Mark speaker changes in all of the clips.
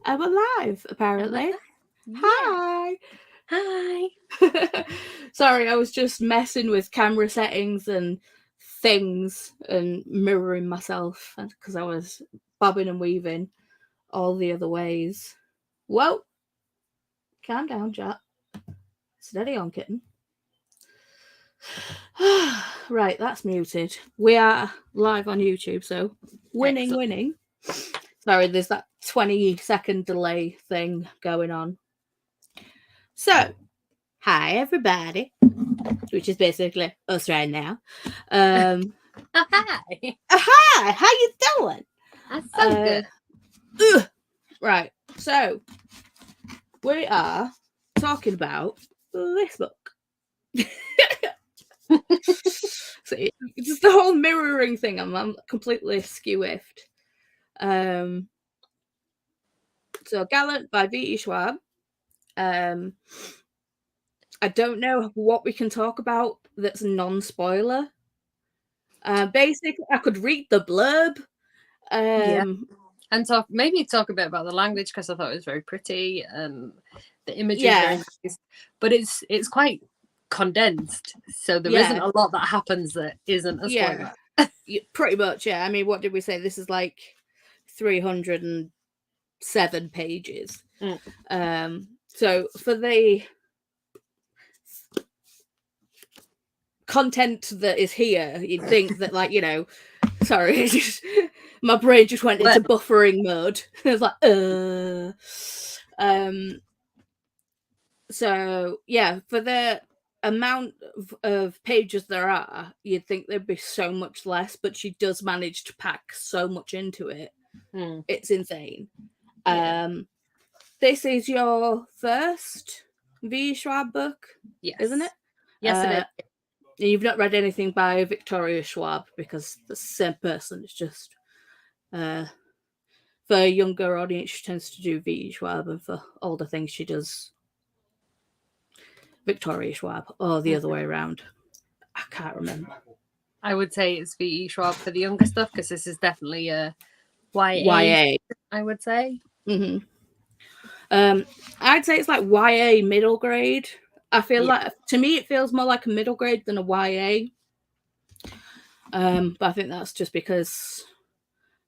Speaker 1: I'm alive, apparently.
Speaker 2: Yeah.
Speaker 1: Hi.
Speaker 2: Hi.
Speaker 1: Sorry, I was just messing with camera settings and things and mirroring myself because I was bobbing and weaving all the other ways. Whoa. Calm down, Jack. Steady on, kitten. Right, that's muted. We are live on YouTube, so winning,
Speaker 2: Excellent.
Speaker 1: winning. Sorry, there's that 20-second delay thing going on. So, hi everybody, which is basically us right now.
Speaker 2: Hi.
Speaker 1: Hi, how you doing?
Speaker 2: That's so good.
Speaker 1: Right, so we are talking about this book. So it's just the whole mirroring thing. I'm completely skew-whiffed. So Gallant by V.E Schwarb. I don't know what we can talk about that's non-spoiler. Basically, I could read the blurb.
Speaker 2: Yeah. And maybe talk a bit about the language because I thought it was very pretty and the imagery is very nice. But it's quite condensed, so there isn't a lot that happens that isn't a spoiler.
Speaker 1: Pretty much, yeah. I mean, what did we say? This is like 307 pages. So for the content that is here, you'd think that, like, sorry, my brain just went into buffering mode. It was like, So yeah, for the amount of pages there are, you'd think there'd be so much less, but she does manage to pack so much into it. It's insane. This is your first V.E Schwarb book, isn't it?
Speaker 2: Yes, it is.
Speaker 1: You've not read anything by Victoria Schwab because the same person. It's just for a younger audience, she tends to do V.E Schwarb, and for older things, she does Victoria Schwab, or the other way around. I can't remember.
Speaker 2: I would say it's V.E Schwarb for the younger stuff because this is definitely a YA. I would say.
Speaker 1: I'd say it's like YA middle grade. I feel like, to me, it feels more like a middle grade than a YA. But I think that's just because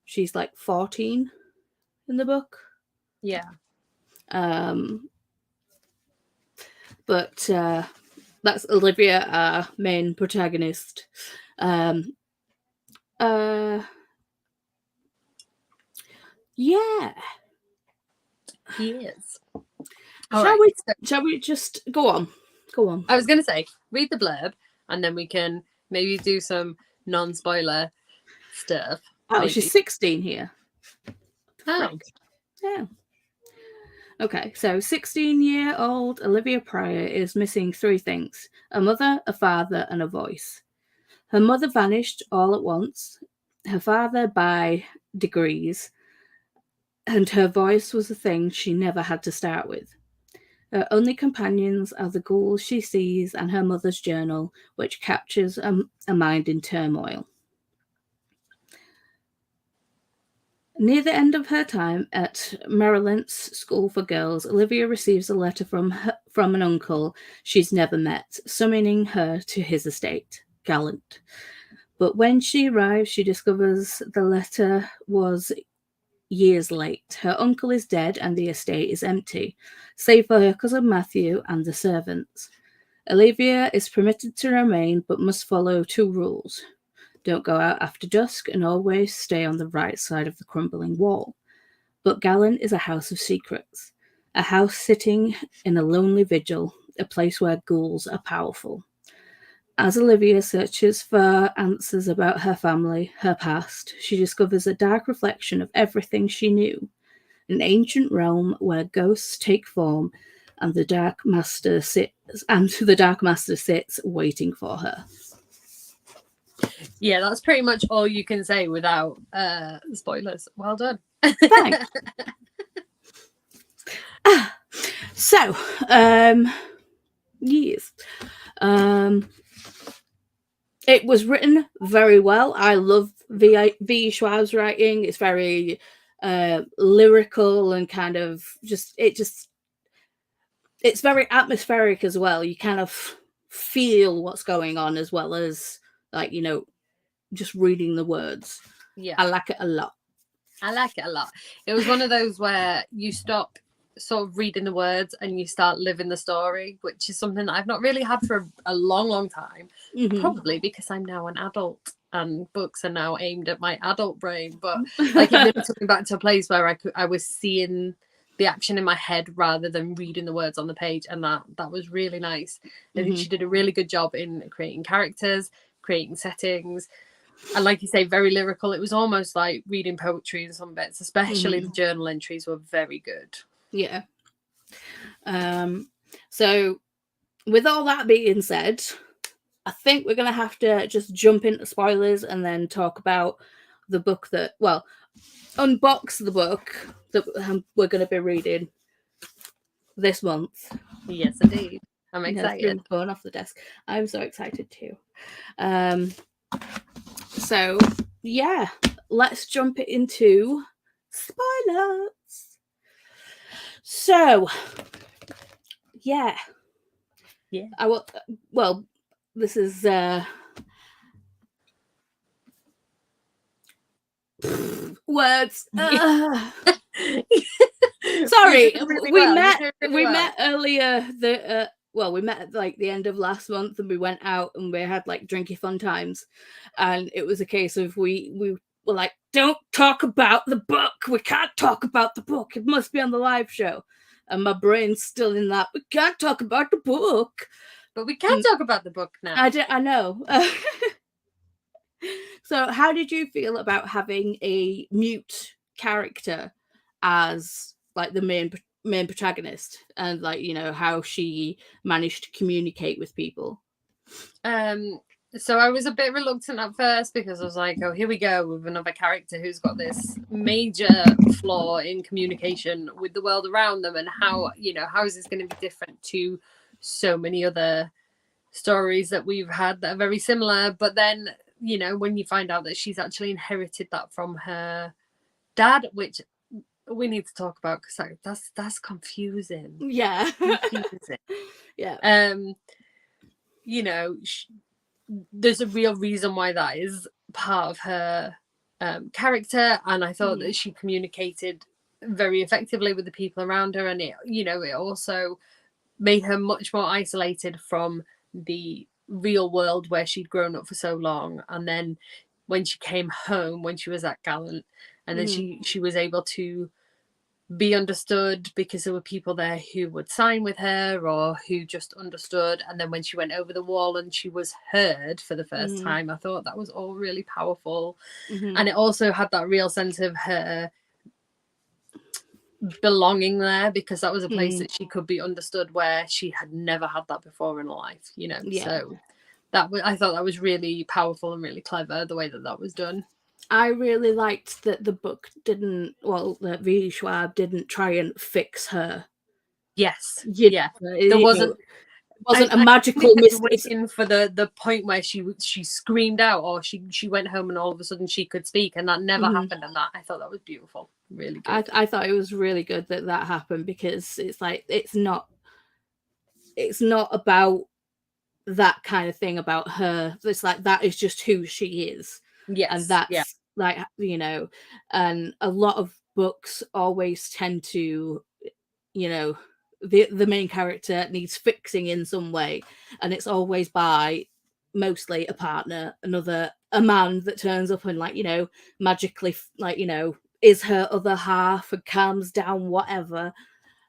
Speaker 1: she's like 14 in the book.
Speaker 2: Yeah.
Speaker 1: But that's Olivia, our main protagonist. Yeah.
Speaker 2: He is.
Speaker 1: Shall we just go on? Go on.
Speaker 2: I was going to say, read the blurb, and then we can maybe do some non-spoiler stuff.
Speaker 1: Oh,
Speaker 2: maybe.
Speaker 1: She's 16 here.
Speaker 2: Oh.
Speaker 1: Yeah. Okay, so 16-year-old Olivia Pryor is missing 3 things: a mother, a father, and a voice. Her mother vanished all at once, her father by degrees, and her voice was a thing she never had to start with. Her only companions are the ghouls she sees and her mother's journal, which captures a mind in turmoil. Near the end of her time at Marylant's School for Girls, Olivia receives a letter from an uncle she's never met, summoning her to his estate, Gallant. But when she arrives, she discovers the letter was years late. Her uncle is dead and the estate is empty, save for her cousin Matthew and the servants. Olivia is permitted to remain, but must follow 2 rules. Don't go out after dusk and always stay on the right side of the crumbling wall. But Gallant is a house of secrets, a house sitting in a lonely vigil, a place where ghouls are powerful. As Olivia searches for answers about her family, her past, she discovers a dark reflection of everything she knew, an ancient realm where ghosts take form and the Dark Master sits waiting for her.
Speaker 2: Yeah, that's pretty much all you can say without spoilers. Well done.
Speaker 1: Thanks. So, yes. It was written very well. I love V.E Schwab's writing. It's very lyrical and kind of it's very atmospheric as well. You kind of feel what's going on as well as, like, you know, just reading the words.
Speaker 2: Yeah,
Speaker 1: I like it a lot.
Speaker 2: I like it a lot. It was one of those where you stop sort of reading the words and you start living the story, which is something that I've not really had for a long time.
Speaker 1: Mm-hmm.
Speaker 2: Probably because I'm now an adult and books are now aimed at my adult brain. But like, it really took me back to a place where I was seeing the action in my head rather than reading the words on the page, and that was really nice. I think she did a really good job in creating characters, creating settings. And like you say, very lyrical. It was almost like reading poetry in some bits, especially the journal entries were very good.
Speaker 1: Yeah. So with all that being said, I think we're going to have to just jump into spoilers and then talk about the book unbox the book that we're going to be reading this month.
Speaker 2: Yes, indeed. I'm excited.
Speaker 1: Going off the desk. I'm so excited too. So yeah, let's jump into spoilers. So yeah. I will. Well, this is words. Sorry, we met earlier. We met at like the end of last month, and we went out and we had like drinky fun times, and it was a case of we were like, don't talk about the book. We can't talk about the book. It must be on the live show. And my brain's still in that. We can't talk about the book.
Speaker 2: But we can talk about the book now.
Speaker 1: I know. So how did you feel about having a mute character as like the main protagonist, and like, you know, how she managed to communicate with people?
Speaker 2: So I was a bit reluctant at first because I was like, oh, here we go with another character who's got this major flaw in communication with the world around them, and how is this going to be different to so many other stories that we've had that are very similar. But then, you know, when you find out that she's actually inherited that from her dad, which we need to talk about because that's confusing.
Speaker 1: Yeah.
Speaker 2: Confusing.
Speaker 1: Yeah.
Speaker 2: You know, there's a real reason why that is part of her character, and I thought that she communicated very effectively with the people around her, and it also made her much more isolated from the real world where she'd grown up for so long. And then when she came home, when she was at Gallant, and then she was able to be understood because there were people there who would sign with her or who just understood. And then when she went over the wall and she was heard for the first time, I thought that was all really powerful. And it also had that real sense of her belonging there, because that was a place that she could be understood, where she had never had that before in her life, you know. So I thought that was really powerful and really clever, the way that was done.
Speaker 1: I really liked that the book that V.E Schwarb didn't try and fix her.
Speaker 2: Yes. There wasn't
Speaker 1: a magical
Speaker 2: waiting for the point where she screamed out, or she went home and all of a sudden she could speak, and that never happened. And I thought that was beautiful, really good.
Speaker 1: I thought it was really good that happened, because it's like it's not about that kind of thing about her. It's like that is just who she is.
Speaker 2: Yes.
Speaker 1: And that's like, you know, and a lot of books always tend to, you know, the main character needs fixing in some way, and it's always by mostly a partner, a man that turns up and, like, you know, magically, like, you know, is her other half and calms down whatever,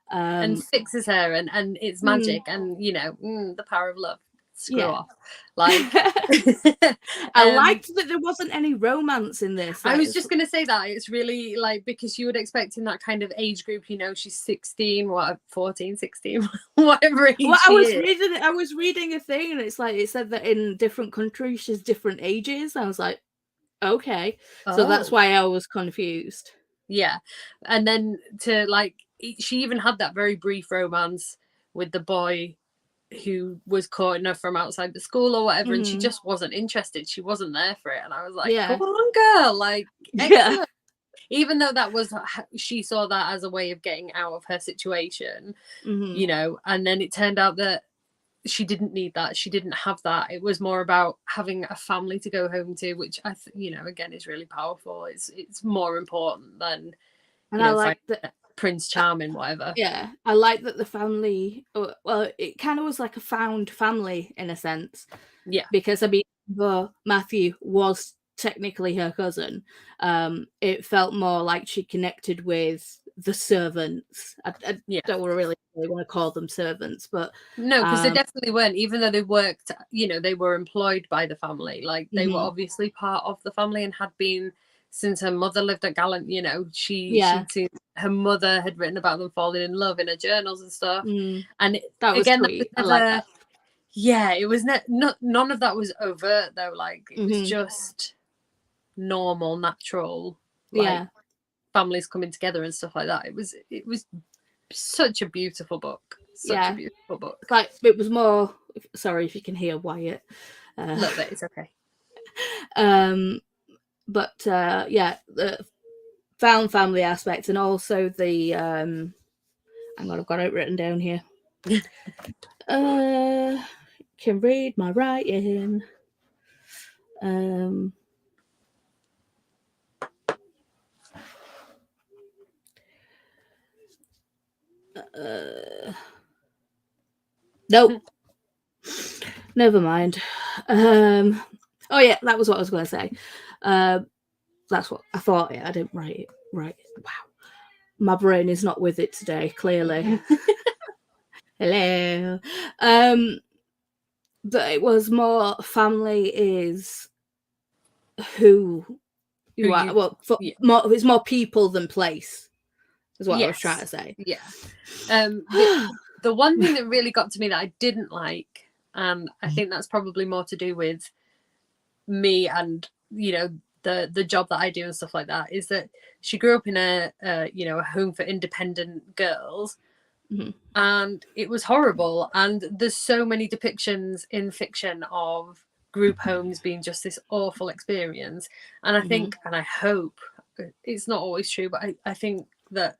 Speaker 2: and fixes her, and it's magic, and you know, the power of love. Screw off. Like,
Speaker 1: I liked that there wasn't any romance in this.
Speaker 2: I was just gonna say that it's really like, because you would expect in that kind of age group, you know, she's 16, 14, 16, whatever age. Well,
Speaker 1: I was reading a thing, and it's like, it said that in different countries she's different ages. I was like, okay. So that's why I was confused.
Speaker 2: Yeah. And then she even had that very brief romance with the boy who was courting her from outside the school or whatever, and she just wasn't interested. She wasn't there for it. And I was like, come on, girl, like, excellent. even though that was, she saw that as a way of getting out of her situation, you know, and then it turned out that she didn't need that. She didn't have that. It was more about having a family to go home to, which you know, again, is really powerful. It's more important than,
Speaker 1: and I like that
Speaker 2: Prince Charming, whatever.
Speaker 1: Yeah, I like that the family. Well, it kind of was like a found family in a sense.
Speaker 2: Yeah,
Speaker 1: because I mean, though Matthew was technically her cousin, it felt more like she connected with the servants. I don't really want to call them servants, but
Speaker 2: no, because they definitely weren't. Even though they worked, you know, they were employed by the family. Like they were obviously part of the family and had been since her mother lived at Gallant. You know, she'd seen her mother had written about them falling in love in her journals and stuff. And
Speaker 1: that was
Speaker 2: again,
Speaker 1: sweet.
Speaker 2: That was never, I like that. Yeah, it was none of that was overt though. Like it was just normal, natural. Like, families coming together and stuff like that. It was such a beautiful book. Such a beautiful book.
Speaker 1: Like it was more. Sorry if you can hear Wyatt.
Speaker 2: A little bit. It's okay.
Speaker 1: But the found family aspect, and also the hang on, I've got it written down here. Can read my writing. Nope. Never mind. Oh yeah, that was what I was going to say. That's what I thought. I didn't write it right. Wow, my brain is not with it today. Clearly. Hello. But it was more family is who you are. Well, it's more people than place. Is what I was trying to say.
Speaker 2: Yeah. The one thing that really got to me that I didn't like, and I think that's probably more to do with me and, you know, the job that I do and stuff like that, is that she grew up in a home for independent girls, and it was horrible. And there's so many depictions in fiction of group homes being just this awful experience. And I think, and I hope it's not always true, but I think that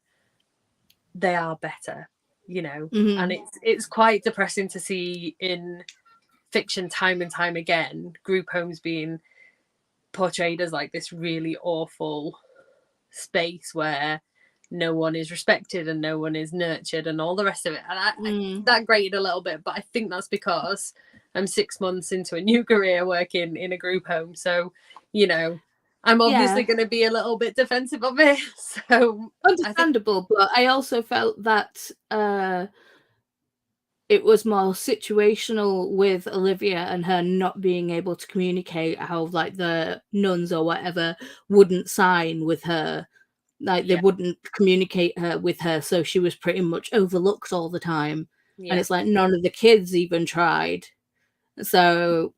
Speaker 2: they are better, you know, and it's quite depressing to see in fiction time and time again group homes being portrayed as like this really awful space where no one is respected and no one is nurtured and all the rest of it. And that grated a little bit, but I think that's because I'm 6 months into a new career working in a group home, so you know, I'm obviously going to be a little bit defensive of it. So
Speaker 1: understandable, but I also felt that it was more situational with Olivia and her not being able to communicate, how like the nuns or whatever wouldn't sign with her. Like they wouldn't communicate with her, so she was pretty much overlooked all the time. And it's like none of the kids even tried. So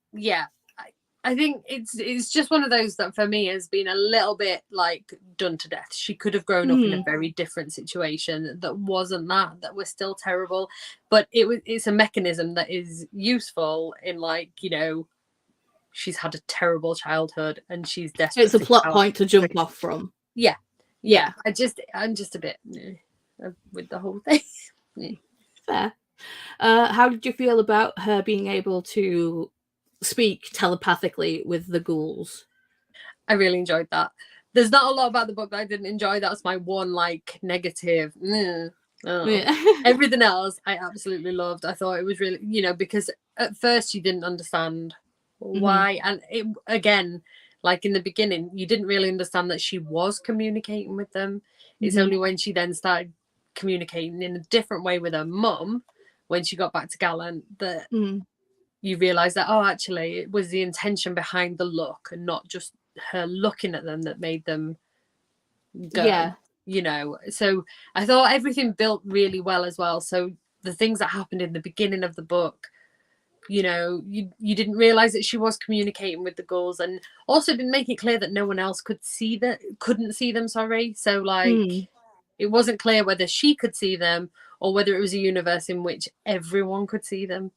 Speaker 2: I think it's just one of those that for me has been a little bit like done to death. She could have grown up in a very different situation that wasn't that was still terrible, but it's a mechanism that is useful in, like, you know, she's had a terrible childhood and she's desperate.
Speaker 1: It's a plot point to jump off from.
Speaker 2: Yeah. I'm just a bit with the whole thing.
Speaker 1: Fair. How did you feel about her being able to speak telepathically with the ghouls?
Speaker 2: I really enjoyed that. There's not a lot about the book that I didn't enjoy. That's my one like negative. Everything else I absolutely loved. I thought it was really, you know, because at first you didn't understand why, and it, again, like in the beginning, you didn't really understand that she was communicating with them. It's only when she then started communicating in a different way with her mum when she got back to Gallant that you realise that, oh, actually, it was the intention behind the look and not just her looking at them that made them go. Yeah. You know, so I thought everything built really well as well. So the things that happened in the beginning of the book, you know, you didn't realise that she was communicating with the ghouls, and also didn't make it clear that no one else couldn't see them. Sorry. So like it wasn't clear whether she could see them or whether it was a universe in which everyone could see them.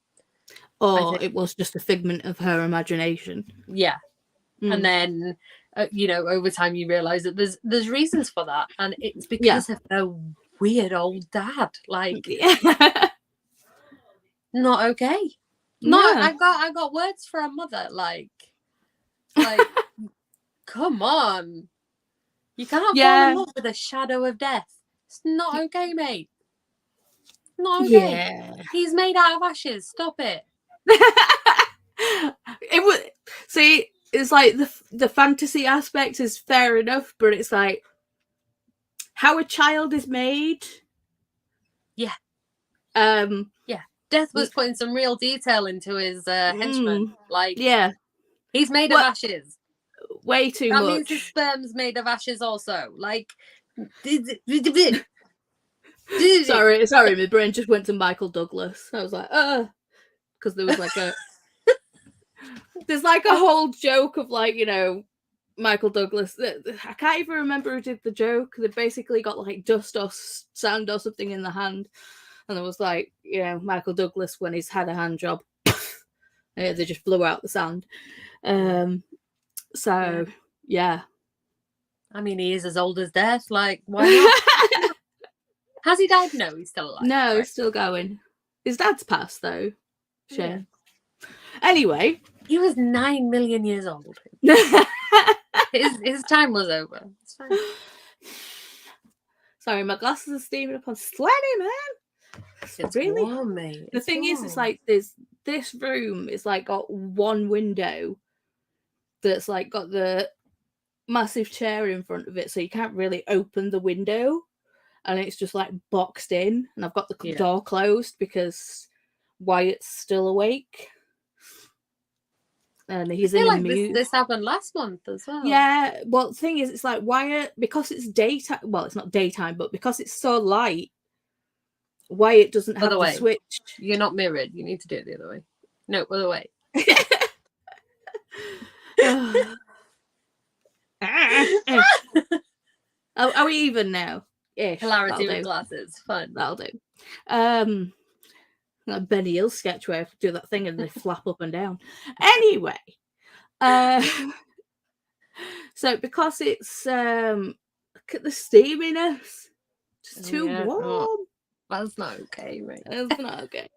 Speaker 1: Or it was just a figment of her imagination.
Speaker 2: Yeah. And then over time you realize that there's reasons for that, and it's because of a weird old dad. Like, not okay. No, I got words for a mother. Like, come on, you cannot fall in love with a shadow of death. It's not okay, mate. Not okay.
Speaker 1: Yeah.
Speaker 2: He's made out of ashes. Stop it.
Speaker 1: It would see. It's like the fantasy aspect is fair enough, but it's like how a child is made.
Speaker 2: Yeah.
Speaker 1: Yeah.
Speaker 2: Death was putting some real detail into his henchman. Like, he's made of ashes.
Speaker 1: Way too much. That
Speaker 2: means his sperm's made of ashes also. Like,
Speaker 1: sorry, my brain just went to Michael Douglas. I was like, because there was like there's like a whole joke of like, Michael Douglas. I can't even remember who did the joke. They basically got like dust or sand or something in the hand, and there was like, Michael Douglas when he's had a hand job, they just blew out the sand. So yeah.
Speaker 2: I mean, he is as old as death. Like, why not? Has he died? No, he's still alive.
Speaker 1: No, he's still going. His dad's passed though. Shame. Yeah. Anyway,
Speaker 2: he was 9 million years old. his time was over. It's fine.
Speaker 1: Sorry, my glasses are steaming up. I'm sweaty, man.
Speaker 2: It's really warm, mate.
Speaker 1: The thing is, it's like this room is like got one window that's like got the massive chair in front of it, so you can't really open the window, and it's just like boxed in, and I've got the door closed because Wyatt's still awake. And he's in a mood.
Speaker 2: This happened last month as well.
Speaker 1: Yeah, well, the thing is, it's like Wyatt, because it's daytime. Well, it's not daytime, but because it's so light, Wyatt doesn't have the switch.
Speaker 2: You're not mirrored. You need to do it the other way. No, other way.
Speaker 1: Are we even now? Ish.
Speaker 2: Hilarity with glasses. Fun.
Speaker 1: That'll do. Like Benny Hill sketch where I do that thing and they flap up and down. Anyway, so because it's look at the steaminess, just too warm.
Speaker 2: Oh, that's not okay, right?
Speaker 1: That's not okay.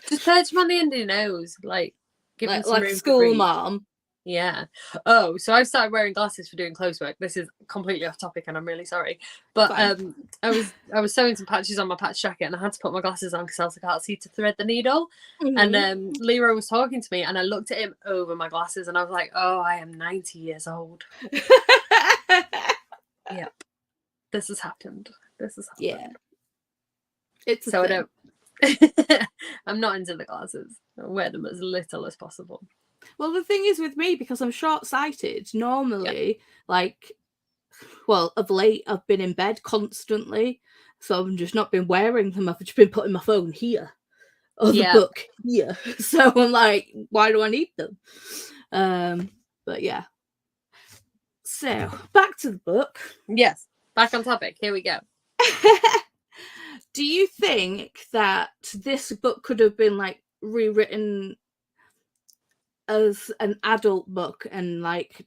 Speaker 2: Just perch him on the end of your nose, like give him some
Speaker 1: like
Speaker 2: room
Speaker 1: school mom.
Speaker 2: Yeah. Oh, so I've started wearing glasses for doing close work. This is completely off topic, and I'm really sorry. But I was sewing some patches on my patch jacket, and I had to put my glasses on because else I can't see to thread the needle. Mm-hmm. And Leroy was talking to me, and I looked at him over my glasses, and I was like, "Oh, I am 90 years old." Yep. This has happened.
Speaker 1: Yeah. It's
Speaker 2: so I don't. I'm not into the glasses. I wear them as little as possible.
Speaker 1: Well, the thing is with me, because I'm short-sighted, normally, of late, I've been in bed constantly, so I've just not been wearing them. I've just been putting my phone here, or the book here. So I'm like, why do I need them? But yeah. So, back to the book.
Speaker 2: Yes, back on topic. Here we go.
Speaker 1: Do you think that this book could have been, like, rewritten as an adult book and like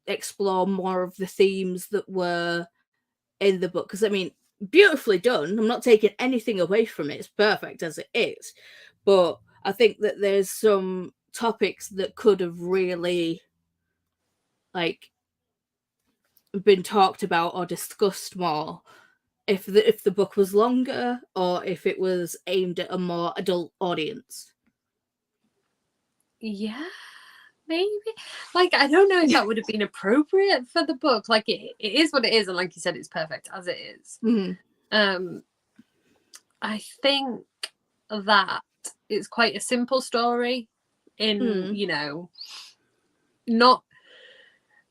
Speaker 1: explore more of the themes that were in the book? Because I mean, beautifully done. I'm not taking anything away from it. It's perfect as it is. But I think that there's some topics that could have really like been talked about or discussed more if the book was longer or if it was aimed at a more adult audience.
Speaker 2: Yeah, maybe. Like, I don't know if that would have been appropriate for the book. Like, it is what it is, and like you said, it's perfect as it is.
Speaker 1: Mm-hmm.
Speaker 2: I think that it's quite a simple story in, not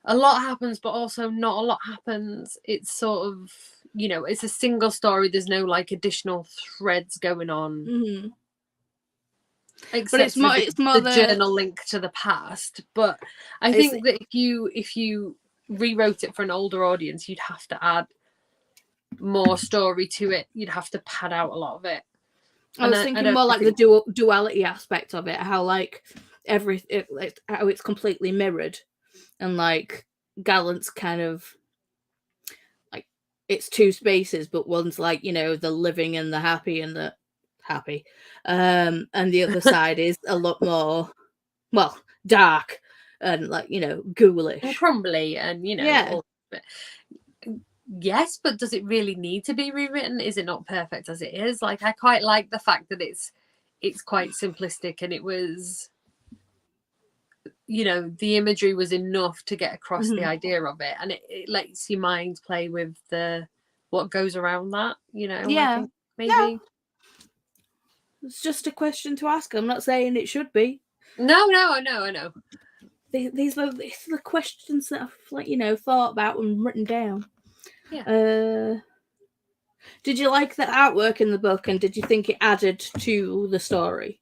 Speaker 2: a lot happens, but also not a lot happens. It's sort of, it's a single story. There's no like additional threads going on.
Speaker 1: Mm-hmm.
Speaker 2: Except
Speaker 1: but it's more
Speaker 2: the journal link to the past. But I think that if you rewrote it for an older audience, you'd have to add more story to it. You'd have to pad out a lot of it.
Speaker 1: I was thinking more like the duality aspect of it, how like how it's completely mirrored. and like Gallant's kind of like it's two spaces, but one's like, you know, the living and the happy and the happy, and the other side is a lot more, well, dark and like, you know, ghoulish
Speaker 2: and crumbly and, you know,
Speaker 1: yeah.
Speaker 2: Yes, but does it really need to be rewritten? Is it not perfect as it is? Like, I quite like the fact that it's quite simplistic, and it was, you know, the imagery was enough to get across the idea of it, and it lets your mind play with the what goes around that, you know.
Speaker 1: Yeah,
Speaker 2: I think maybe
Speaker 1: it's just a question to ask. I'm not saying it should be.
Speaker 2: No, I know.
Speaker 1: These are the questions that I've, like, you know, thought about and written down.
Speaker 2: Yeah.
Speaker 1: Did you like the artwork in the book, and did you think it added to the story?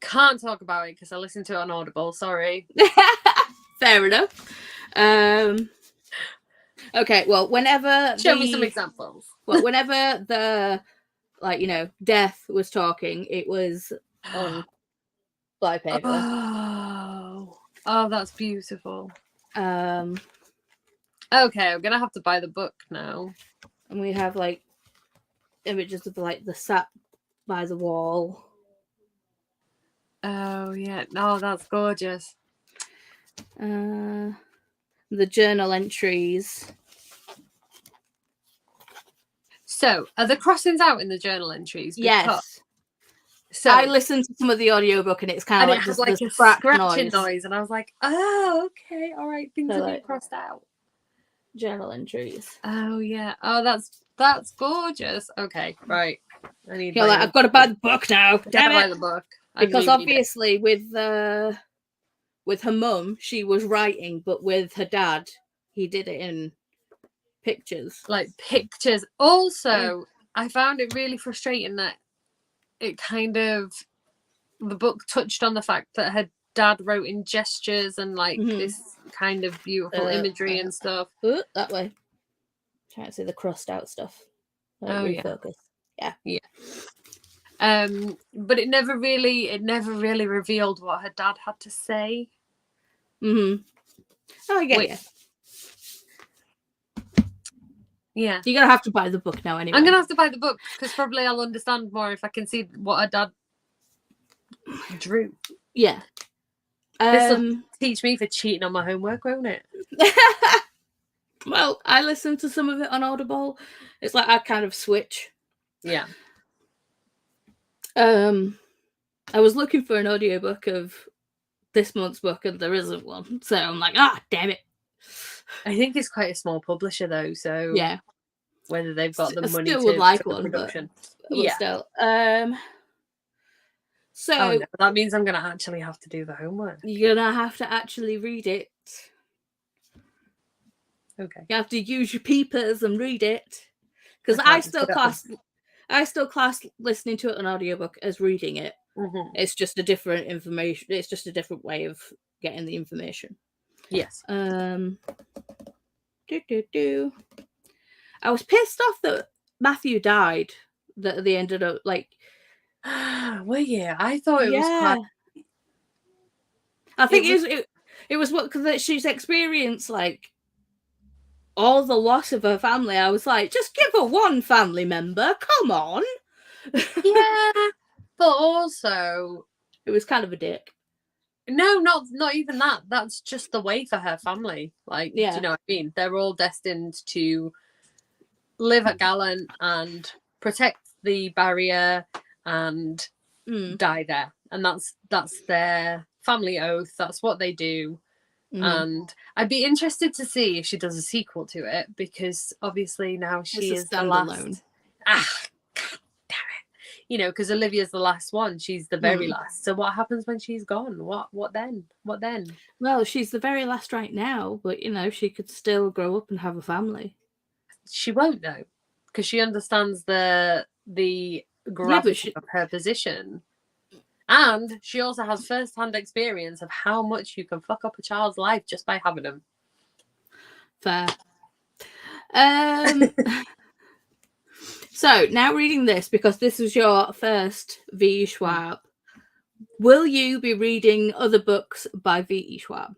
Speaker 2: Can't talk about it because I listened to it on Audible. Sorry.
Speaker 1: Fair enough. Okay, well, whenever
Speaker 2: show me some examples.
Speaker 1: Well, whenever the, like, you know, Death was talking, it was on black paper.
Speaker 2: Oh, that's beautiful. Okay, I'm gonna have to buy the book now.
Speaker 1: And we have like images of like the sat by the wall.
Speaker 2: Oh yeah, no, that's gorgeous.
Speaker 1: The journal entries.
Speaker 2: So, are the crossings out in the journal entries?
Speaker 1: Yes. So I listened to some of the audiobook, and it's kind of like,
Speaker 2: it
Speaker 1: just
Speaker 2: had like a scratching noise, and I was like, oh, okay, all right, things have been crossed out.
Speaker 1: Journal entries.
Speaker 2: Oh yeah. Oh, that's gorgeous. Okay, right. I need.
Speaker 1: You're like, I've got to buy the book now. Damn it!
Speaker 2: Buy the book
Speaker 1: because obviously with her mum, she was writing, but with her dad, he did it in pictures.
Speaker 2: Like pictures. Also, I found it really frustrating that it kind of, the book touched on the fact that her dad wrote in gestures and like this kind of beautiful imagery and stuff.
Speaker 1: That way. Trying to see the crossed out stuff.
Speaker 2: Refocus. Yeah. But it never really revealed what her dad had to say.
Speaker 1: Oh, I get you.
Speaker 2: Yeah.
Speaker 1: You're going to have to buy the book now anyway.
Speaker 2: I'm going to have to buy the book because probably I'll understand more if I can see what her dad drew.
Speaker 1: Yeah.
Speaker 2: This will teach me for cheating on my homework, won't it?
Speaker 1: Well, I listened to some of it on Audible. It's like I kind of switch.
Speaker 2: Yeah.
Speaker 1: I was looking for an audiobook of this month's book, and there isn't one. So I'm like, damn it.
Speaker 2: I think it's quite a small publisher though, so
Speaker 1: yeah.
Speaker 2: Whether they've got the money
Speaker 1: still would like one,
Speaker 2: production.
Speaker 1: But still.
Speaker 2: So no, that means I'm gonna actually have to do the homework.
Speaker 1: You're gonna have to actually read it.
Speaker 2: Okay.
Speaker 1: You have to use your peepers and read it. Because I still class listening to it on audiobook as reading it. It's just a different information. It's just a different way of getting the information.
Speaker 2: Yes.
Speaker 1: I was pissed off that Matthew died. That they ended up like.
Speaker 2: Well, yeah, I thought it was quite.
Speaker 1: I think it was what, because she's experienced like all the loss of her family. I was like, just give her one family member. Come on.
Speaker 2: Yeah, but also
Speaker 1: it was kind of a dick.
Speaker 2: No, not even that. That's just the way for her family. Like, do you know what I mean? They're all destined to live at Gallant and protect the barrier and die there. And that's their family oath. That's what they do. And I'd be interested to see if she does a sequel to it, because obviously now she is the last. God damn it! You know, because Olivia's the last one. She's the very last. So what happens when she's gone? What then?
Speaker 1: Well, she's the very last right now, but you know, she could still grow up and have a family.
Speaker 2: She won't though, because she understands the gravity of her position. And she also has first-hand experience of how much you can fuck up a child's life just by having them.
Speaker 1: Fair. So, now reading this, because this was your first V.E Schwarb, will you be reading other books by V.E Schwarb?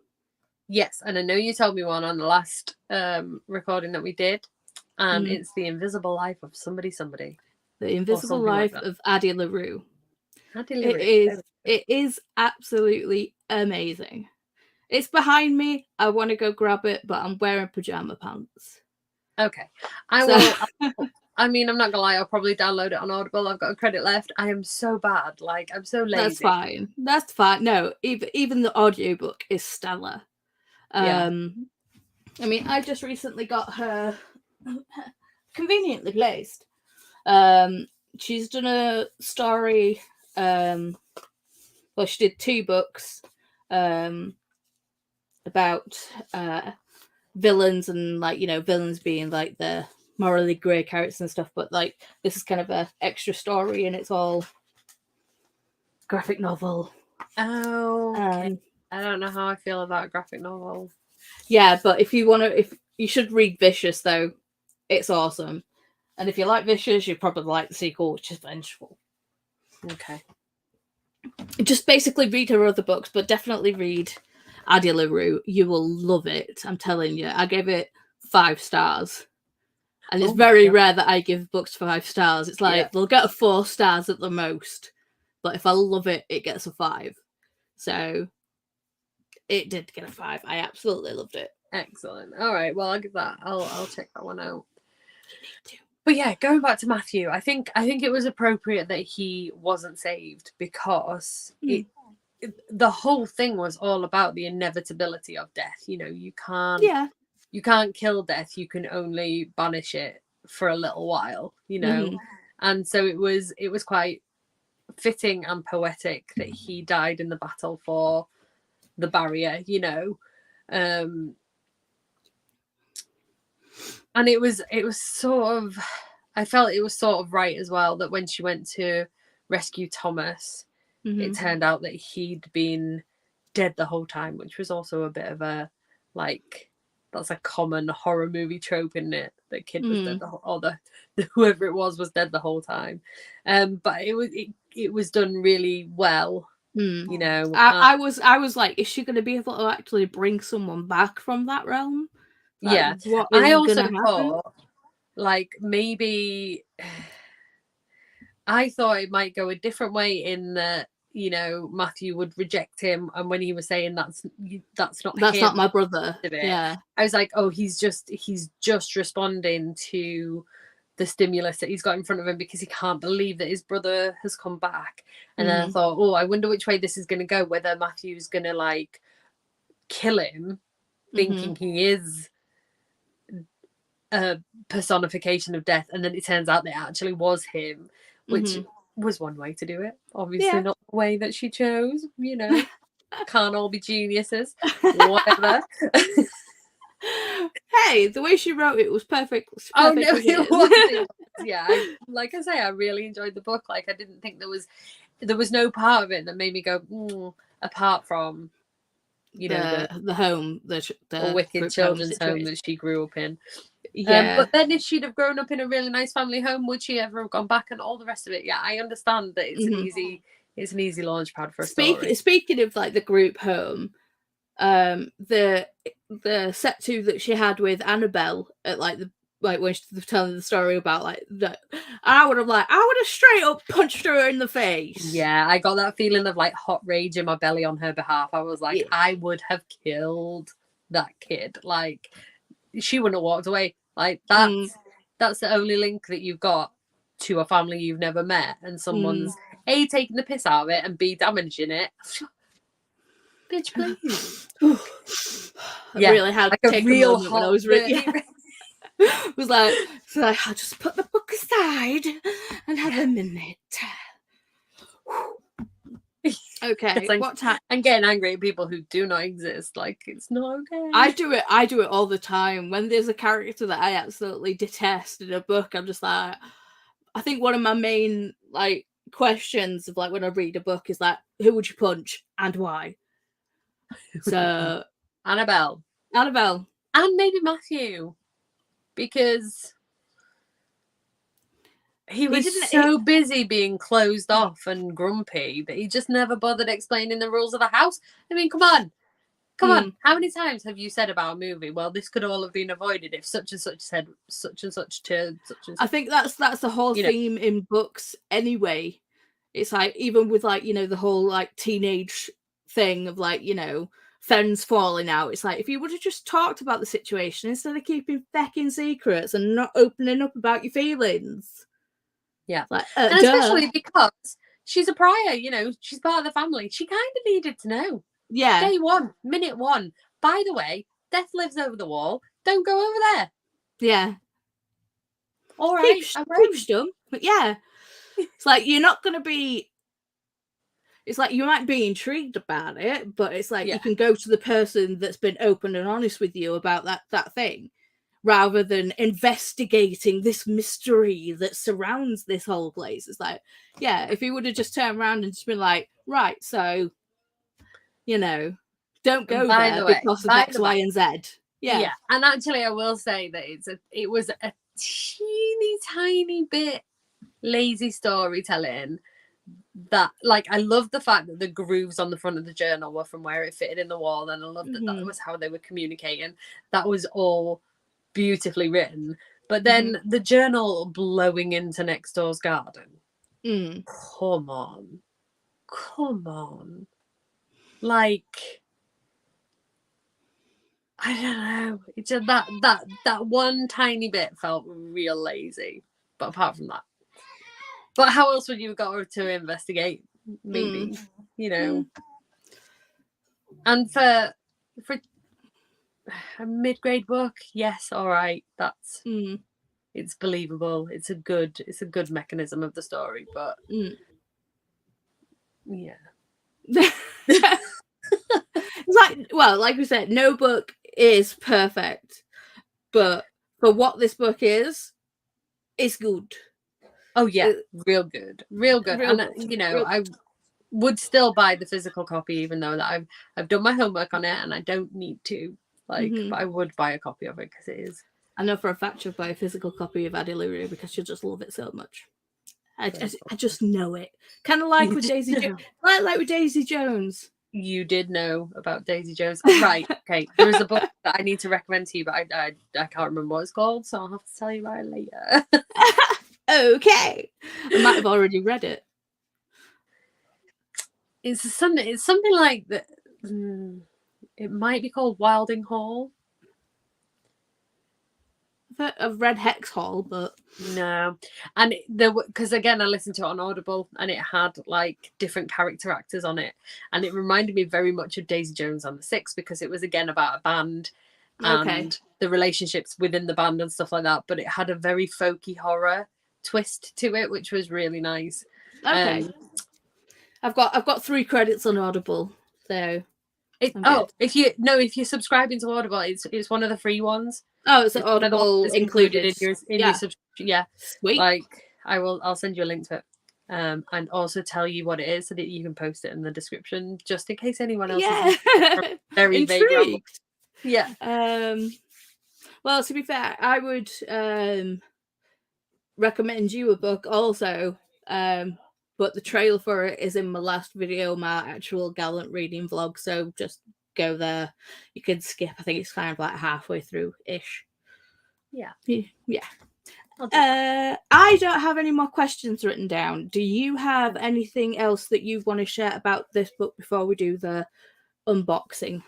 Speaker 2: Yes, and I know you told me one on the last recording that we did, and it's The Invisible Life of Somebody.
Speaker 1: The Invisible Life of Addie LaRue.
Speaker 2: It
Speaker 1: is absolutely amazing. It's behind me. I want to go grab it, but I'm wearing pajama pants.
Speaker 2: Okay. I mean, I'm not gonna lie, I'll probably download it on Audible. I've got a credit left. I am so bad. Like, I'm so lazy.
Speaker 1: That's fine. No, even the audiobook is stellar.
Speaker 2: Yeah.
Speaker 1: I mean, I just recently got her conveniently placed. She's done a story. Well, she did 2 books about villains and, like, you know, villains being like the morally grey characters and stuff, but like this is kind of a extra story and it's all graphic novel.
Speaker 2: Oh, okay. I don't know how I feel about a graphic novel.
Speaker 1: Yeah, but if you should read Vicious, though. It's awesome. And if you like Vicious, you probably like the sequel, which is Vengeful.
Speaker 2: Okay.
Speaker 1: Just basically read her other books, but definitely read Addie LaRue. You will love it. I'm telling you. I gave it 5 stars. And it's very rare that I give books 5 stars. It's like they'll get a 4 stars at the most. But if I love it, it gets a 5. So it did get a 5. I absolutely loved it.
Speaker 2: Excellent. All right. Well, I'll give that. I'll check that one out. You need to. But yeah, going back to Matthew, I think it was appropriate that he wasn't saved because the whole thing was all about the inevitability of death. You know, you can't kill death. You can only banish it for a little while. You know, and so it was quite fitting and poetic that he died in the battle for the barrier. You know. And it was sort of, I felt it was sort of right as well that when she went to rescue Thomas, it turned out that he'd been dead the whole time, which was also a bit of a, like, that's a common horror movie trope, isn't it? The kid was dead or the whoever it was dead the whole time. But it was done really well. You know,
Speaker 1: I was like, is she going to be able to actually bring someone back from that realm?
Speaker 2: Like, yeah, I also thought, like, maybe I thought it might go a different way in that, you know, Matthew would reject him, and when he was saying that's not
Speaker 1: my brother, yeah,
Speaker 2: I was like, oh, he's just responding to the stimulus that he's got in front of him because he can't believe that his brother has come back. And then I thought, oh, I wonder which way this is going to go, whether Matthew's going to, like, kill him thinking he is a personification of death, and then it turns out that it actually was him, which was one way to do it. Obviously not the way that she chose, you know. Can't all be geniuses. Whatever.
Speaker 1: Hey, the way she wrote it was perfect.
Speaker 2: Oh no, it was. Yeah, like I say, I really enjoyed the book. Like, I didn't think there was no part of it that made me go, apart from, you know,
Speaker 1: the home, the
Speaker 2: wicked children's home that she grew up in.
Speaker 1: Yeah,
Speaker 2: but then if she'd have grown up in a really nice family home, would she ever have gone back and all the rest of it? Yeah, I understand that it's an easy launch pad for a story.
Speaker 1: Speaking of, like, the group home, the set 2 that she had with Annabelle at, like, when she was telling the story about, like, that, I would have straight up punched her in the face.
Speaker 2: Yeah, I got that feeling of, like, hot rage in my belly on her behalf. I was like, I would have killed that kid. Like, she wouldn't have walked away. Like, that's the only link that you've got to a family you've never met, and someone's A, taking the piss out of it, and B, damaging it. Bitch, please.
Speaker 1: I really had to take a moment when I was reading. It was like, I'll just put the book aside and have a minute. Okay,
Speaker 2: like,
Speaker 1: what time?
Speaker 2: I'm getting angry at people who do not exist. Like, it's not okay.
Speaker 1: I do it all the time. When there's a character that I absolutely detest in a book, I'm just like, I think one of my main, like, questions of, like, when I read a book is, like, who would you punch and why? So
Speaker 2: Annabelle, and maybe Matthew, because he was so busy being closed off and grumpy that he just never bothered explaining the rules of the house. I mean, come on. Come on, how many times have you said about a movie, well, this could all have been avoided if such and such said such and such to such and such?
Speaker 1: I think that's the whole theme in books anyway. It's like, even with like, the whole like teenage thing of like, friends falling out. It's like, if you would have just talked about the situation instead of keeping fecking secrets and not opening up about your feelings.
Speaker 2: Yeah.
Speaker 1: Like,
Speaker 2: and especially because she's a prior, she's part of the family. She kind of needed to know.
Speaker 1: Yeah.
Speaker 2: Day one, minute one. By the way, death lives over the wall. Don't go over there.
Speaker 1: Yeah.
Speaker 2: All right.
Speaker 1: Keep stum. But yeah. It's like, you're not going to be... It's like, you might be intrigued about it, but it's like, you can go to the person that's been open and honest with you about that thing, rather than investigating this mystery that surrounds this whole place. It's like, if he would have just turned around and just been like, right, so, don't go there because of X, Y, and Z.
Speaker 2: Yeah. And actually, I will say that it was a teeny tiny bit lazy storytelling. That, like, I love the fact that the grooves on the front of the journal were from where it fitted in the wall, and I love that was how they were communicating. That was all beautifully written. But then the journal blowing into next door's garden. Come on. Like, I don't know. It's just that one tiny bit felt real lazy. But apart from that. But how else would you go to investigate? Maybe, And for a mid-grade book, yes, all right, that's it's believable. It's a good mechanism of the story, but yeah.
Speaker 1: Like we said, no book is perfect, but for what this book is, it's good.
Speaker 2: Oh yeah, real good. And I would still buy the physical copy, even though that I've done my homework on it and I don't need to. But I would buy a copy of it because it is.
Speaker 1: I know for a fact you'll buy a physical copy of Adelia because you just love it so much. I just know it. Kind of like with Daisy Jones. Like with Daisy Jones.
Speaker 2: You did know about Daisy Jones, right? Okay, there is a book that I need to recommend to you, but I can't remember what it's called, so I'll have to tell you about it later.
Speaker 1: Okay, I might have already read it.
Speaker 2: It's something like that. It might be called Wilding Hall.
Speaker 1: I've read Hex Hall, but
Speaker 2: no. And because again, I listened to it on Audible, and it had like different character actors on it, and it reminded me very much of Daisy Jones and the Six, because it was again about a band and the relationships within the band and stuff like that. But it had a very folky horror twist to it, which was really nice.
Speaker 1: Okay. I've got 3 credits on Audible, so
Speaker 2: if you're subscribing to Audible, it's one of the free ones.
Speaker 1: Oh, it's Audible included
Speaker 2: in your subscription. Yeah,
Speaker 1: sweet.
Speaker 2: Like I'll send you a link to it, and also tell you what it is so that you can post it in the description, just in case anyone else is very intrigued. Yeah.
Speaker 1: Well, to be fair, I would recommend you a book also. But the trail for it is in my last video, my actual Gallant reading vlog. So just go there. You can skip. I think it's kind of like halfway through-ish.
Speaker 2: Yeah.
Speaker 1: I don't have any more questions written down. Do you have anything else that you want to share about this book before we do the unboxing?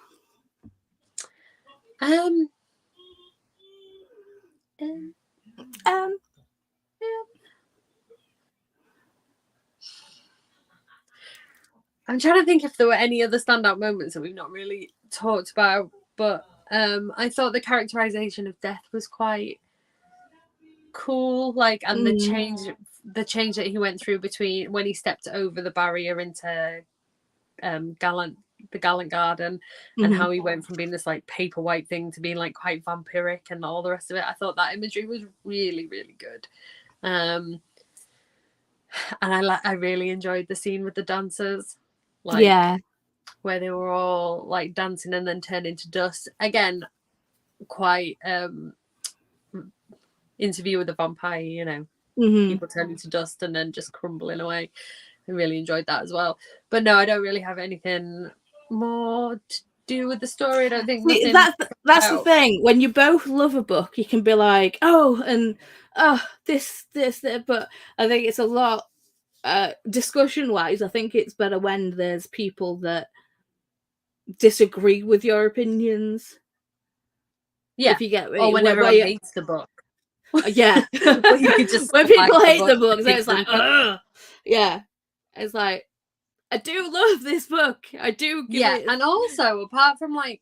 Speaker 2: I'm trying to think if there were any other standout moments that we've not really talked about, but I thought the characterization of death was quite cool, like, and the change that he went through between when he stepped over the barrier into the Gallant garden, and how he went from being this like paperwhite thing to being like quite vampiric and all the rest of it. I thought that imagery was really, really good. And I really enjoyed the scene with the dancers. Like, where they were all like dancing and then turned into dust. Again, quite Interview with a Vampire, people turn into dust and then just crumbling away. I really enjoyed that as well. But no, I don't really have anything more do with the story. I don't think
Speaker 1: See,
Speaker 2: nothing.
Speaker 1: that's the thing. When you both love a book, you can be like, oh, and this, but I think it's a lot discussion wise. I think it's better when there's people that disagree with your opinions.
Speaker 2: Yeah,
Speaker 1: if you get me.
Speaker 2: Or when everyone hates the book.
Speaker 1: Yeah,
Speaker 2: Well, you could just
Speaker 1: when people hate the
Speaker 2: book,
Speaker 1: books, it's like, ugh. Yeah, it's like, I do love this book. I do give it.
Speaker 2: And also apart from like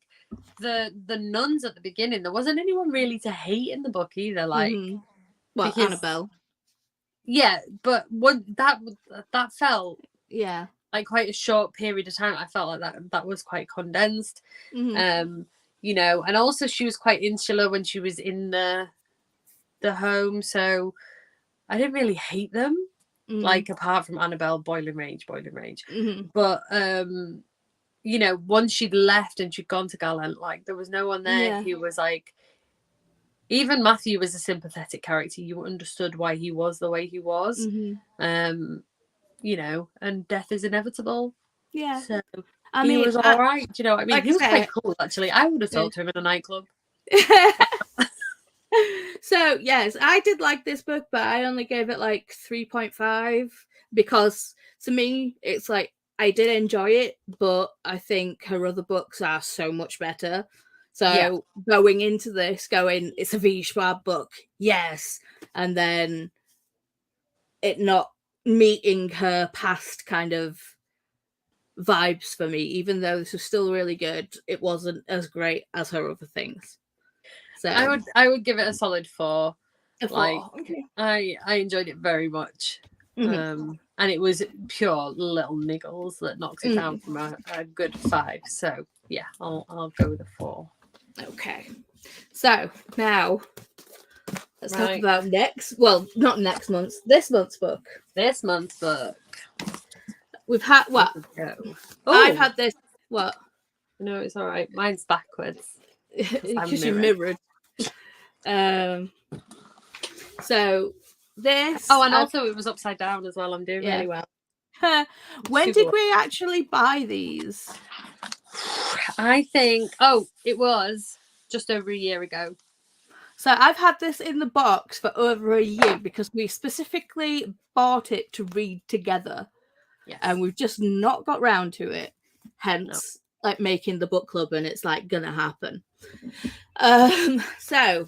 Speaker 2: the nuns at the beginning, there wasn't anyone really to hate in the book either. Like,
Speaker 1: well, because, Annabelle.
Speaker 2: Yeah, but what that felt like quite a short period of time. I felt like that was quite condensed. You know, and also she was quite insular when she was in the home, so I didn't really hate them. Like, apart from Annabelle, boiling rage. But you know, once she'd left and she'd gone to Gallant, like, there was no one there who was like, even Matthew was a sympathetic character. You understood why he was the way he was. You know, and death is inevitable. Yeah. So he was all right. Do you know what I mean? Like, he was quite cool, actually. I would have talked to him in a nightclub.
Speaker 1: So yes, I did like this book, but I only gave it like 3.5 because to me it's like I did enjoy it, but I think her other books are so much better. So going into this, it's a V.E Schwarb book, yes, and then it not meeting her past kind of vibes for me, even though this was still really good, it wasn't as great as her other things. So
Speaker 2: I would give it a solid 4.
Speaker 1: Like,
Speaker 2: okay. I enjoyed it very much. And it was pure little niggles that knocks it down from a good 5. So yeah, I'll go with a 4.
Speaker 1: Okay. So now let's talk about not next month's, this month's book. We've had what? I've had this. What?
Speaker 2: No, it's all right. Mine's backwards.
Speaker 1: Because you mirrored. So this.
Speaker 2: Oh, and also it was upside down as well. I'm doing really well.
Speaker 1: When did we actually buy these?
Speaker 2: I think. It was just over a year ago.
Speaker 1: So I've had this in the box for over a year because we specifically bought it to read together. Yes. And we've just not got round to it. Hence, like making the book club, and it's like gonna happen. So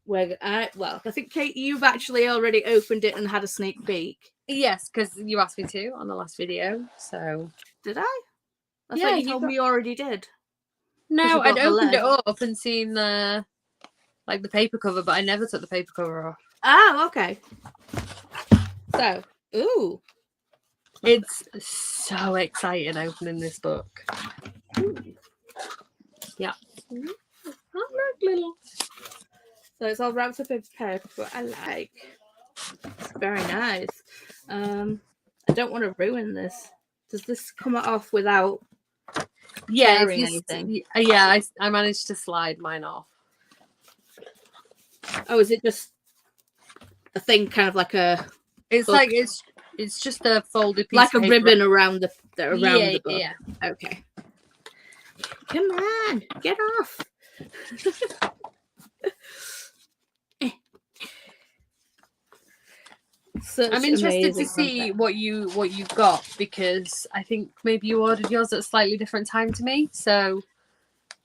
Speaker 1: I think Kate, you've actually already opened it and had a sneak peek.
Speaker 2: Yes, because you asked me to on the last video. So
Speaker 1: did I? I thought you told me you already did.
Speaker 2: No, I'd opened it up and seen the paper cover, but I never took the paper cover off.
Speaker 1: Oh, okay. So, ooh.
Speaker 2: It's so exciting opening this book. Ooh. Yeah.
Speaker 1: Look, little. So it's all wrapped up in paper, but I like. It's very nice. I don't want to ruin this. Does this come off without tearing anything?
Speaker 2: Yeah, I managed to slide mine off.
Speaker 1: Oh, is it just a thing, kind of like a?
Speaker 2: It's book? Like it's just a folded piece
Speaker 1: like
Speaker 2: of
Speaker 1: a
Speaker 2: paper.
Speaker 1: ribbon around the book.
Speaker 2: Yeah.
Speaker 1: Okay. Come on, get off.
Speaker 2: I'm interested to see what you got, because I think maybe you ordered yours at a slightly different time to me. So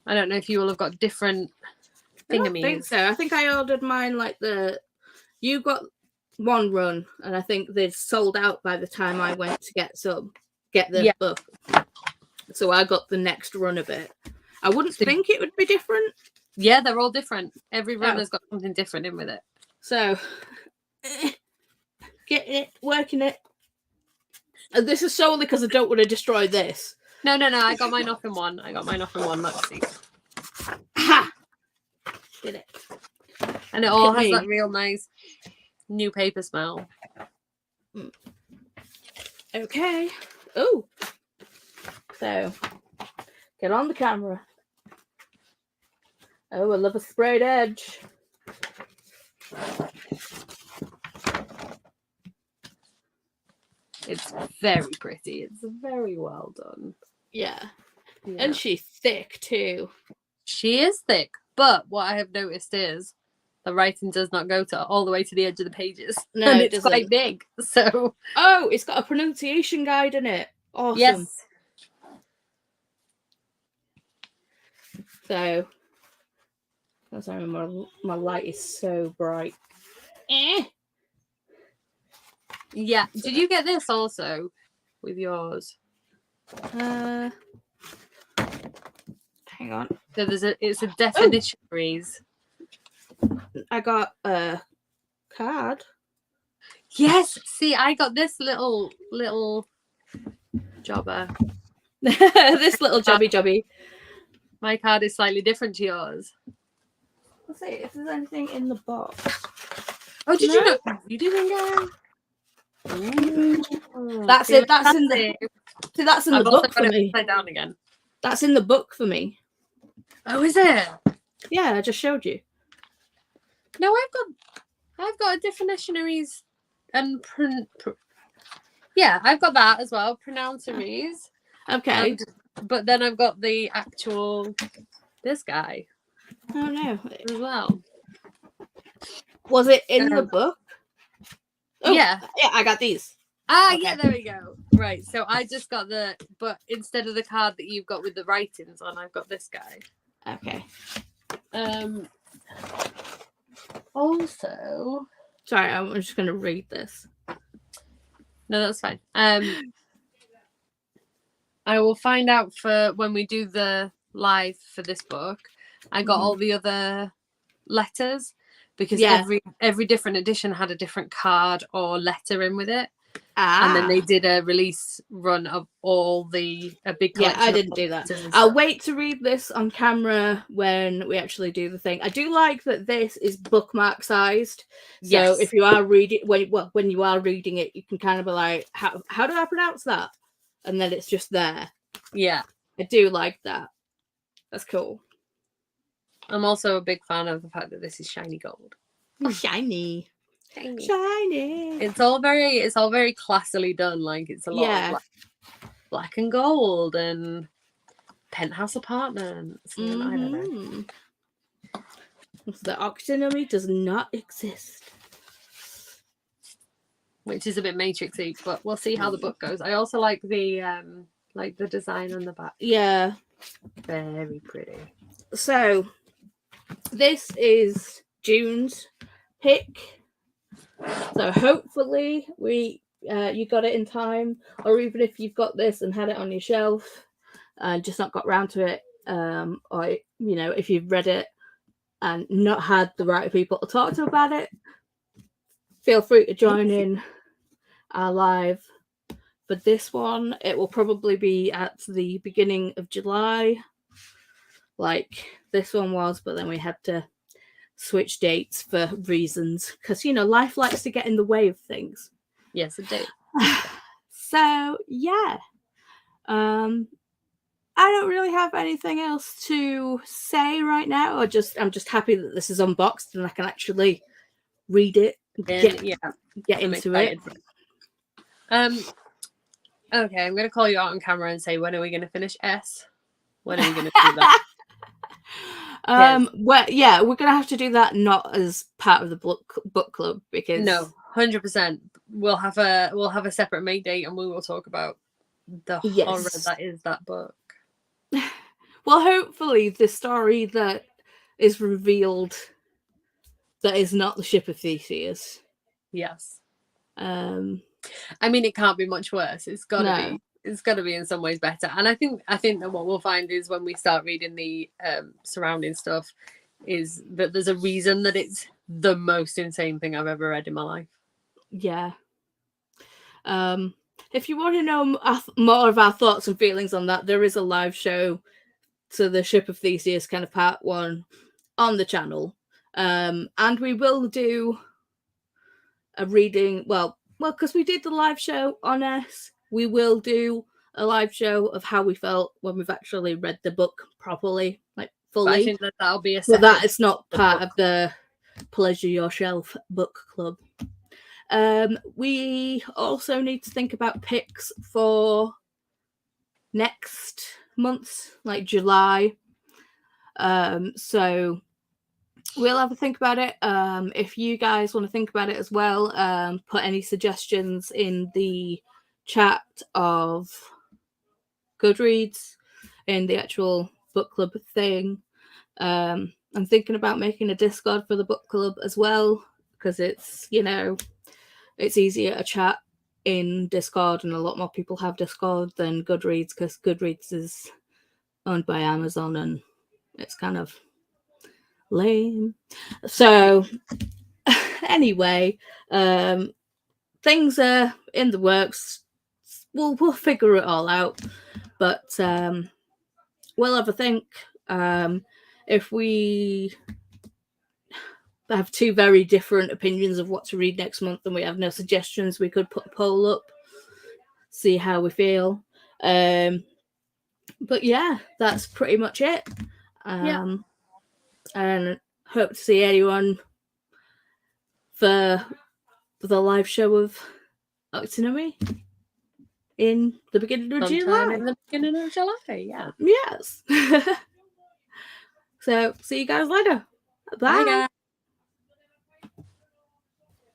Speaker 2: I don't know if you will have got different thingamies.
Speaker 1: I don't think so. I think I ordered mine you got one run, and I think they'd sold out by the time I went to get the book. So I got the next run of it. I wouldn't think it would be different.
Speaker 2: Yeah, they're all different. Every run has got something different in with it.
Speaker 1: So getting it, working it. And this is solely because I don't want to destroy this.
Speaker 2: No. I got mine off in one. Let's see.
Speaker 1: Ha! Did it.
Speaker 2: And it all has that real nice new paper smell.
Speaker 1: Okay. Oh. So, get on the camera. Oh, I love a sprayed edge.
Speaker 2: It's very pretty. It's very well done.
Speaker 1: Yeah. Yeah. And she's thick too.
Speaker 2: She is thick, but what I have noticed is the writing does not go all the way to the edge of the pages.
Speaker 1: No,
Speaker 2: and
Speaker 1: it's
Speaker 2: quite big. So
Speaker 1: it's got a pronunciation guide in it. Awesome.
Speaker 2: Yes.
Speaker 1: So, sorry, my light is so bright.
Speaker 2: Yeah. Did you get this also with yours?
Speaker 1: Hang on.
Speaker 2: So it's a definitionaries.
Speaker 1: I got a card.
Speaker 2: Yes. See, I got this little jobber.
Speaker 1: This little jobby.
Speaker 2: My card is slightly different to yours.
Speaker 1: Let's see if there's anything in the box.
Speaker 2: Oh, did you not? You didn't get.
Speaker 1: That's it. That's in the. See, that's in the book for me.
Speaker 2: Upside down again.
Speaker 1: That's in the book for me.
Speaker 2: Oh, is it?
Speaker 1: Yeah, I just showed you.
Speaker 2: No, I've got a definitionaries and yeah, I've got that as well. Pronounceries.
Speaker 1: Okay.
Speaker 2: But then I've got the actual this guy.
Speaker 1: Oh no.
Speaker 2: As well.
Speaker 1: Was it in the book? Oh,
Speaker 2: yeah.
Speaker 1: Yeah, I got these.
Speaker 2: Okay. Yeah, there we go. Right. So I just got but instead of the card that you've got with the writings on, I've got this guy.
Speaker 1: Okay.
Speaker 2: Also,
Speaker 1: sorry, I'm just going to read this.
Speaker 2: No, that's fine. I will find out for when we do the live for this book. I got all the other letters because every different edition had a different card or letter in with it. And then they did a release run of all a big collection.
Speaker 1: Yeah, I didn't do that. I'll wait to read this on camera when we actually do the thing. I do like that this is bookmark sized. So if you are reading when you are reading it, you can kind of be like, how do I pronounce that? And then it's just there.
Speaker 2: Yeah.
Speaker 1: I do like that. That's cool.
Speaker 2: I'm also a big fan of the fact that this is shiny gold.
Speaker 1: Oh, shiny.
Speaker 2: It's all very classily done. Like it's a lot of black and gold and penthouse apartments. And I don't know.
Speaker 1: The Octinomy does not exist,
Speaker 2: which is a bit matrixy, but we'll see how the book goes. I also like the design on the back.
Speaker 1: Yeah,
Speaker 2: very pretty.
Speaker 1: So this is June's pick. So hopefully you got it in time, or even if you've got this and had it on your shelf and just not got round to it, or if you've read it and not had the right people to talk to about it, feel free to join in our live for this one. It will probably be at the beginning of July, like this one was, but then we had to switch dates for reasons because life likes to get in the way of things.
Speaker 2: Yes, it did.
Speaker 1: So yeah, I don't really have anything else to say right now. I'm just happy that this is unboxed and I can actually read it, get into it.
Speaker 2: Okay, I'm gonna call you out on camera and say, when are we gonna finish S? When are we gonna do that?
Speaker 1: We're gonna have to do that not as part of the book club because
Speaker 2: 100%. We'll have a separate May date and we will talk about the horror that is that book.
Speaker 1: Well, hopefully the story that is revealed that is not the ship of Theseus.
Speaker 2: Yes.
Speaker 1: I
Speaker 2: mean, it can't be much worse. It's gotta be. It's gotta be in some ways better. And I think that what we'll find is when we start reading the surrounding stuff, is that there's a reason that it's the most insane thing I've ever read in my life.
Speaker 1: Yeah. If you want to know more of our thoughts and feelings on that, there is a live show to the Ship of Theseus, kind of part 1, on the channel. And we will do a reading. Well, because we did the live show on S, we will do a live show of how we felt when we've actually read the book properly, like fully. But
Speaker 2: I think that'll be
Speaker 1: so that it's not part of the Pleasure Your Shelf book club. We also need to think about picks for next months, like July. So we'll have a think about it. If you guys want to think about it as well, put any suggestions in the chat of Goodreads in the actual book club thing. I'm thinking about making a Discord for the book club as well, because it's, you know, it's easier to chat in Discord, and a lot more people have Discord than Goodreads, because Goodreads is owned by Amazon and it's kind of lame. So anyway, things are in the works. We'll figure it all out, but we'll have a think. If we have two very different opinions of what to read next month and we have no suggestions, we could put a poll up, see how we feel. But yeah, that's pretty much it. And hope to see anyone for the live show of Octonomy in the beginning of July.
Speaker 2: In the beginning of July, yeah.
Speaker 1: Yes. So see you guys later. Bye.
Speaker 2: Bye guys.